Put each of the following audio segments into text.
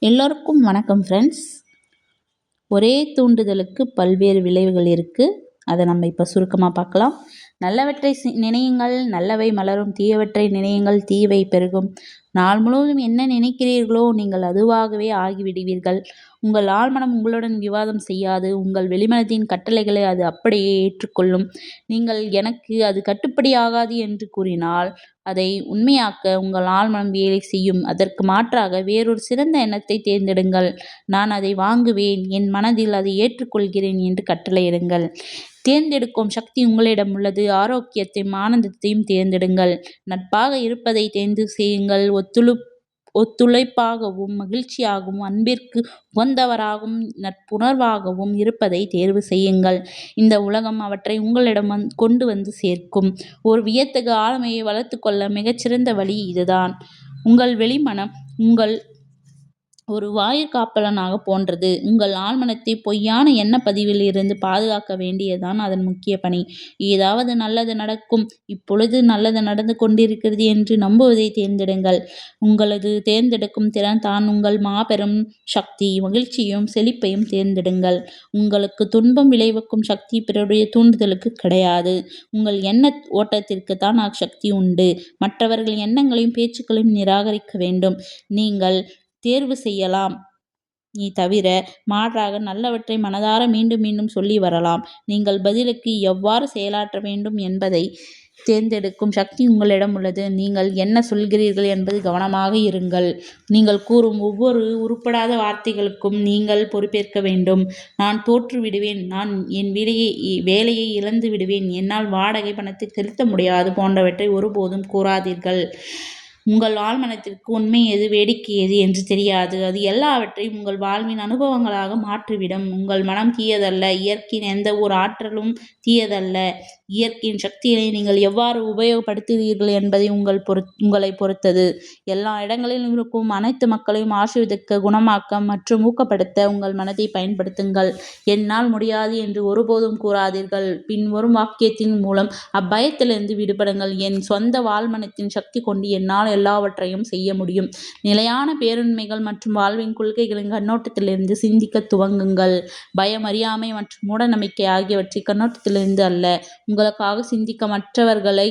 எல்லோருக்கும் வணக்கம் ஃப்ரெண்ட்ஸ். ஒரே தூண்டுதலுக்கு பல்வேறு விளைவுகள் இருக்குது. அதை நம்ம இப்போ சுருக்கமாக பார்க்கலாம். நல்லவற்றை நினையுங்கள், நல்லவை மலரும். தீயவற்றை நினையுங்கள், தீயவை பெருகும். நாள் முழுவதும் என்ன நினைக்கிறீர்களோ நீங்கள் அதுவாகவே ஆகிவிடுவீர்கள். உங்கள் ஆழ்மனம் உங்களுடன் விவாதம் செய்யாது. உங்கள் வெளிமனத்தின் கட்டளைகளை அது அப்படியே ஏற்றுக்கொள்ளும். நீங்கள் எனக்கு அது கட்டுப்படியாகாது என்று கூறினால் அதை உண்மையாக்க உங்கள் ஆழ்மனம் வேலை செய்யும். அதற்கு மாற்றாக வேறொரு சிறந்த எண்ணத்தை தேர்ந்தெடுங்கள். நான் அதை வாங்குவேன், என் மனதில் அதை ஏற்றுக்கொள்கிறேன் என்று கட்டளையிடுங்கள். தேர்ந்தெடுக்கும் சக்தி உங்களிடம் உள்ளது. ஆரோக்கியத்தையும் ஆனந்தத்தையும் தேர்ந்தெடுங்கள். நட்பாக இருப்பதை தேர்ந்து செய்யுங்கள். ஒத்துழைப்பாகவும் மகிழ்ச்சியாகவும் அன்பிற்கு உகந்தவராகவும் நட்புணர்வாகவும் இருப்பதை தேர்வு செய்யுங்கள். இந்த உலகம் அவற்றை உங்களிடம் கொண்டு வந்து சேர்க்கும். ஒரு வியத்தகு ஆளுமையை வளர்த்து கொள்ள மிகச்சிறந்த வழி இதுதான். உங்கள் வெளிமனம் உங்கள் ஒரு வாயிற்காப்பலனாக போன்றது. உங்கள் ஆழ்மனத்தை பொய்யான எண்ணப்பதிவில் இருந்து பாதுகாக்க வேண்டியதுதான் அதன் முக்கிய பணி. ஏதாவது நல்லது நடக்கும், இப்பொழுது நல்லது நடந்து கொண்டிருக்கிறது என்று நம்புவதை தேர்ந்தெடுங்கள். உங்களது தேர்ந்தெடுக்கும் திறன் தான் உங்கள் மாபெரும் சக்தி. மகிழ்ச்சியையும் செழிப்பையும் தேர்ந்தெடுங்கள். உங்களுக்கு துன்பம் விளைவிக்கும் சக்தி பிறருடைய தூண்டுதலுக்கு கிடையாது. உங்கள் எண்ண ஓட்டத்திற்கு தான் அச்சக்தி உண்டு. மற்றவர்கள் எண்ணங்களையும் பேச்சுக்களையும் நிராகரிக்க வேண்டும். நீங்கள் தேர்வு செய்யலாம். நீ தவிர மாறாக நல்லவற்றை மனதார மீண்டும் மீண்டும் சொல்லி வரலாம். நீங்கள் பதிலுக்கு எவ்வாறு செயலாற்ற வேண்டும் என்பதை தேர்ந்தெடுக்கும் சக்தி உங்களிடம் உள்ளது. நீங்கள் என்ன சொல்கிறீர்கள் என்பது கவனமாக இருங்கள். நீங்கள் கூறும் ஒவ்வொரு உருப்படாத வார்த்தைகளுக்கும் நீங்கள் பொறுப்பேற்க வேண்டும். நான் தோற்று விடுவேன், நான் என் வேலையை இழந்து விடுவேன், என்னால் வாடகை பணத்தை செலுத்த முடியாது போன்றவற்றை ஒருபோதும் கூறாதீர்கள். உங்கள் ஆழ்மனத்திற்கு உண்மை எது, வேடிக்கை எது என்று தெரியாது. அது எல்லாவற்றையும் உங்கள் வாழ்வின் அனுபவங்களாக மாற்றிவிடும். உங்கள் மனம் தீயதல்ல. இயற்கையின் எந்த ஒரு ஆற்றலும் தீயதல்ல. இயற்கையின் சக்திகளை நீங்கள் எவ்வாறு உபயோகப்படுத்துகிறீர்கள் என்பதை உங்களை பொறுத்தது. எல்லா இடங்களிலும் இருக்கும் அனைத்து மக்களையும் ஆசீர்வதிக்க, குணமாக்க மற்றும் ஊக்கப்படுத்த உங்கள் மனதை பயன்படுத்துங்கள். என்னால் முடியாது என்று ஒருபோதும் கூறாதீர்கள். பின்வரும் வாக்கியத்தின் மூலம் அப்பயத்திலிருந்து விடுபடுங்கள். என் சொந்த வாழ்மனத்தின் சக்தி கொண்டு என்னால் எல்லாவற்றையும் செய்ய முடியும். நிலையான பேருண்மைகள் மற்றும் வாழ்வின் கொள்கைகளின் கண்ணோட்டத்திலிருந்து சிந்திக்க துவங்குங்கள். பயம், அறியாமை மற்றும் மூடநம்பிக்கை ஆகியவற்றை கண்ணோட்டத்திலிருந்து அல்ல. உங்களுக்காக சிந்திக்க மற்றவர்களை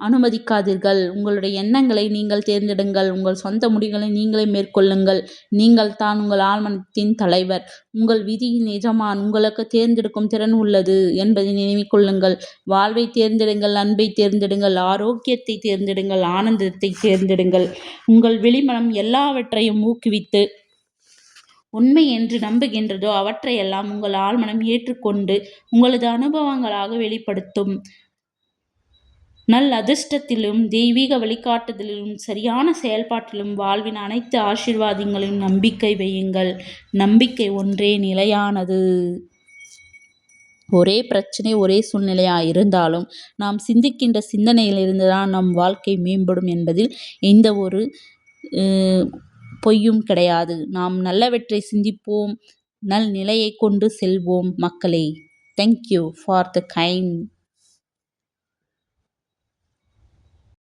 அனுமதிக்காதீர்கள். உங்களுடைய எண்ணங்களை நீங்கள் தேர்ந்தெடுங்கள். உங்கள் சொந்த முடிவுகளை நீங்களே மேற்கொள்ளுங்கள். நீங்கள் தான் உங்கள் ஆழ்மனத்தின் தலைவர், உங்கள் விதியின் எஜமான். உங்களுக்கு தேர்ந்தெடுக்கும் திறன் உள்ளது என்பதை நினைவில் கொள்ளுங்கள். வாழ்வை தேர்ந்தெடுங்கள், அன்பை தேர்ந்தெடுங்கள், ஆரோக்கியத்தை தேர்ந்தெடுங்கள், ஆனந்தத்தை தேர்ந்தெடுங்கள். உங்கள் வெளிமனம் எல்லாவற்றையும் ஊக்குவித்து உண்மை என்று நம்புகின்றதோ அவற்றையெல்லாம் உங்கள் ஆழ்மனம் ஏற்றுக்கொண்டு உங்களது அனுபவங்களாக வெளிப்படுத்தும். நல் அதிர்ஷ்டத்திலும் தெய்வீக வழிகாட்டுதலிலும் சரியான செயல்பாட்டிலும் வாழ்வின் அனைத்து ஆசீர்வாதங்களையும் நம்பிக்கை வையுங்கள். நம்பிக்கை ஒன்றே நிலையானது. ஒரே பிரச்சனை, ஒரே சூழ்நிலையாக இருந்தாலும் நாம் சிந்திக்கின்ற சிந்தனையிலிருந்து தான் நம் வாழ்க்கை மேம்படும் என்பதில் எந்த ஒரு பொய்யும் கிடையாது. நாம் நல்லவற்றை சிந்திப்போம், நல் நிலையை கொண்டு செல்வோம் மக்களே. Thank you for the kind